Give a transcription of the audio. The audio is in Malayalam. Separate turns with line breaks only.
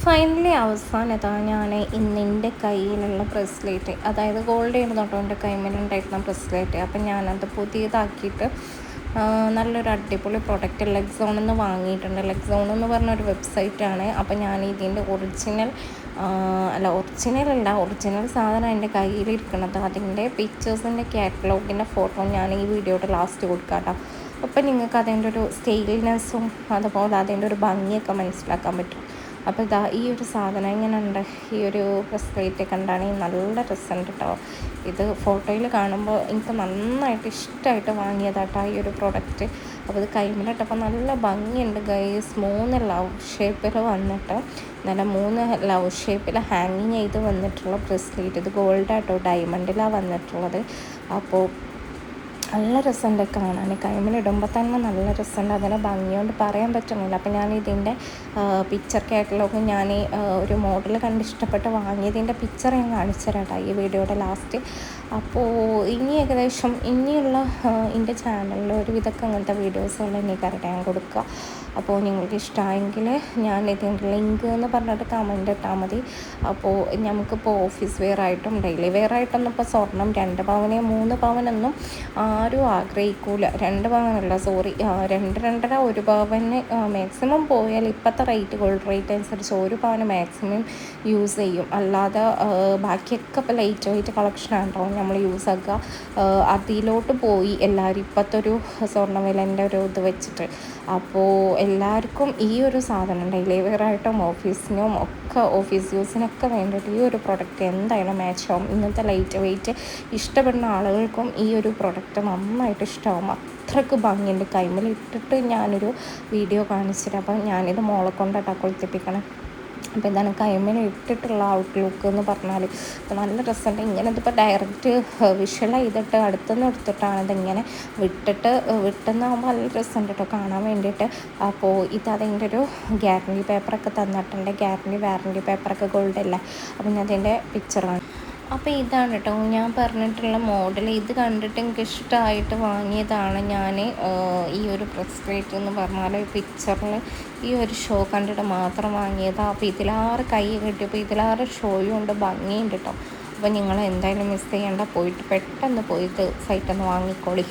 ഫൈനലി അവസാനതാ ഞാൻ ഇന്നെൻ്റെ കയ്യിലുള്ള ബ്രസ്ലെറ്റ്, അതായത് ഗോൾഡ് ആയിരുന്നു കേട്ടോ എൻ്റെ കൈമേലുണ്ടായിരുന്ന ബ്രസ്ലെറ്റ്. അപ്പം ഞാനത് പുതിയതാക്കിയിട്ട് നല്ലൊരു അടിപൊളി പ്രൊഡക്റ്റ് ലെക്സോണിൽ നിന്ന് വാങ്ങിയിട്ടുണ്ട്. ലെക്സോൺ എന്ന് പറഞ്ഞൊരു വെബ്സൈറ്റാണ്. അപ്പം ഞാൻ ഇതിൻ്റെ ഒറിജിനൽ സാധനം എൻ്റെ കയ്യിലിരിക്കുന്നത്. അതിൻ്റെ പിക്ചേഴ്സിൻ്റെ കാറ്റലോഗിൻ്റെ ഫോട്ടോ ഞാൻ ഈ വീഡിയോയുടെ ലാസ്റ്റ് കൊടുക്കാം കേട്ടോ. അപ്പം നിങ്ങൾക്ക് അതിൻ്റെ ഒരു സ്റ്റൈൽനെസ്സും അതുപോലെ അതിൻ്റെ ഒരു ഭംഗിയൊക്കെ മനസ്സിലാക്കാൻ പറ്റും. അപ്പോൾ ഇതാ ഈ ഒരു സാധനം എങ്ങനെയുണ്ട്, ഈ ഒരു ബ്രസ്ലെറ്റ് കണ്ടാണെങ്കിൽ നല്ല രസമുണ്ട് കേട്ടോ. ഇത് ഫോട്ടോയിൽ കാണുമ്പോൾ എനിക്ക് നന്നായിട്ട് ഇഷ്ടമായിട്ട് വാങ്ങിയതാട്ടോ ഈ ഒരു പ്രൊഡക്റ്റ്. അപ്പോൾ ഇത് കൈമിലിട്ടപ്പോൾ നല്ല ഭംഗിയുണ്ട് ഗൈസ്. 3 ലവ് ഷേപ്പിൽ വന്നിട്ട് നല്ല 3 ലവ് ഷേപ്പിൽ ഹാങ്ങിങ് ചെയ്ത് വന്നിട്ടുള്ള ബ്രസ്ലെറ്റ്. ഇത് ഗോൾഡാട്ടോ, ഡയമണ്ടിലാണ് വന്നിട്ടുള്ളത്. അപ്പോൾ നല്ല രസമുണ്ട് കാണാൻ, കൈമിലിടുമ്പോൾ തന്നെ നല്ല രസമുണ്ട്. അതിനെ ഭംഗിയോണ്ട് പറയാൻ പറ്റുന്നില്ല. അപ്പോൾ ഞാൻ ഇതിൻ്റെ പിക്ചർ കാറ്റലോഗ് ഞാൻ ഒരു മോഡൽ കണ്ട് ഇഷ്ടപ്പെട്ട് വാങ്ങിയതിൻ്റെ പിക്ചർ ഞാൻ കാണിച്ചു തരാം ഈ വീഡിയോയുടെ ലാസ്റ്റ്. അപ്പോൾ ഇനി ഏകദേശം ഇനിയുള്ള എൻ്റെ ചാനലിൽ ഒരുവിധമൊക്കെ അങ്ങനത്തെ വീഡിയോസുകൾ എനിക്കറിയാൻ ഞാൻ കൊടുക്കുക. അപ്പോൾ നിങ്ങൾക്ക് ഇഷ്ടമായെങ്കിൽ ഞാൻ ഇതിൻ്റെ ലിങ്ക് എന്ന് പറഞ്ഞിട്ട് കമൻറ്റ് ഇട്ടാൽ മതി. അപ്പോൾ നമുക്കിപ്പോൾ ഓഫീസ് വെയർ ആയിട്ടും ഡെയിലി വെയർ ആയിട്ടൊന്നും ഇപ്പോൾ സ്വർണം 2 പവന് 3 പവനൊന്നും ആരും ആഗ്രഹിക്കൂല. 2 പവനല്ല, സോറി, 2-2.5 1 പവന് മാക്സിമം പോയാൽ ഇപ്പോഴത്തെ റേറ്റ്, ഗോൾഡ് റേറ്റ് അനുസരിച്ച് 1 പവന് മാക്സിമം യൂസ് ചെയ്യും. അല്ലാതെ ബാക്കിയൊക്കെ ഇപ്പോൾ ലൈറ്റ് വെയിറ്റ് കളക്ഷനാണ് കേട്ടോ നമ്മൾ യൂസ് ആക്കുക. അതിലോട്ട് പോയി എല്ലാവരും ഇപ്പോഴത്തെ ഒരു സ്വർണ്ണ വിലേൻ്റെ ഒരു ഇത് വെച്ചിട്ട്. അപ്പോൾ എല്ലാവർക്കും ഈ ഒരു സാധനം ഡെയിലി വെയർ ആയിട്ടും ഓഫീസിനും ഒക്കെ, ഓഫീസ് യൂസിനൊക്കെ വേണ്ടിയിട്ട് ഈ ഒരു പ്രൊഡക്റ്റ് എന്തായാലും മാച്ച് ആവും. ഇന്നത്തെ ലൈറ്റ് വെയിറ്റ് ഇഷ്ടപ്പെടുന്ന ആളുകൾക്കും ഈ ഒരു പ്രൊഡക്റ്റ് നന്നായിട്ട് ഇഷ്ടമാവും. അത്രയ്ക്ക് ഭംഗിയുണ്ട്. കൈമേൽ ഇട്ടിട്ട് ഞാനൊരു വീഡിയോ കാണിച്ചിട്ട്, അപ്പം ഞാനിത് മോളെ കൊണ്ടാട്ടാ കൊളുത്തിപ്പിക്കണം. അപ്പോൾ ഇതാണ് കൈമേൽ ഇട്ടിട്ടുള്ള ഔട്ട്ലുക്ക് എന്ന് പറഞ്ഞാൽ. നല്ല രസമുണ്ട്. ഇങ്ങനെ ഇതിപ്പോൾ ഡയറക്റ്റ് വിഷ്വൽ ചെയ്തിട്ട് അടുത്തുനിന്ന് എടുത്തിട്ടാണ് ഇതിങ്ങനെ വിട്ടെന്നാകുമ്പോൾ നല്ല രസമുണ്ട് കേട്ടോ കാണാൻ വേണ്ടിയിട്ട്. അപ്പോൾ അതിൻ്റെ ഒരു ഗ്യാരണ്ടി പേപ്പറൊക്കെ തന്നിട്ടുണ്ട്. വാറണ്ടി പേപ്പറൊക്കെ ഗോൾഡ് അല്ലേ. അപ്പം ഞാൻ അതിൻ്റെ പിക്ചറാണ്. അപ്പോൾ ഇതാണ് കേട്ടോ ഞാൻ പറഞ്ഞിട്ടുള്ള മോഡൽ. ഇത് കണ്ടിട്ട് എനിക്ക് ഇഷ്ടമായിട്ട് വാങ്ങിയതാണ് ഞാൻ ഈ ഒരു ബ്രസ്ലെറ്റ് എന്ന് പറഞ്ഞാൽ. പിക്ചറിൽ ഈ ഒരു ഷോ കണ്ടിട്ട് മാത്രം വാങ്ങിയതാണ്. അപ്പോൾ ഇതിലാറ് കൈ കിട്ടിയപ്പോൾ ഇതിലാറ് ഷോയും ഉണ്ട്, ഭംഗിയുണ്ട് കേട്ടോ. അപ്പോൾ നിങ്ങൾ എന്തായാലും മിസ് ചെയ്യേണ്ട, പെട്ടെന്ന് പോയിട്ട് സൈറ്റിൽ നിന്ന് വാങ്ങിക്കോളി.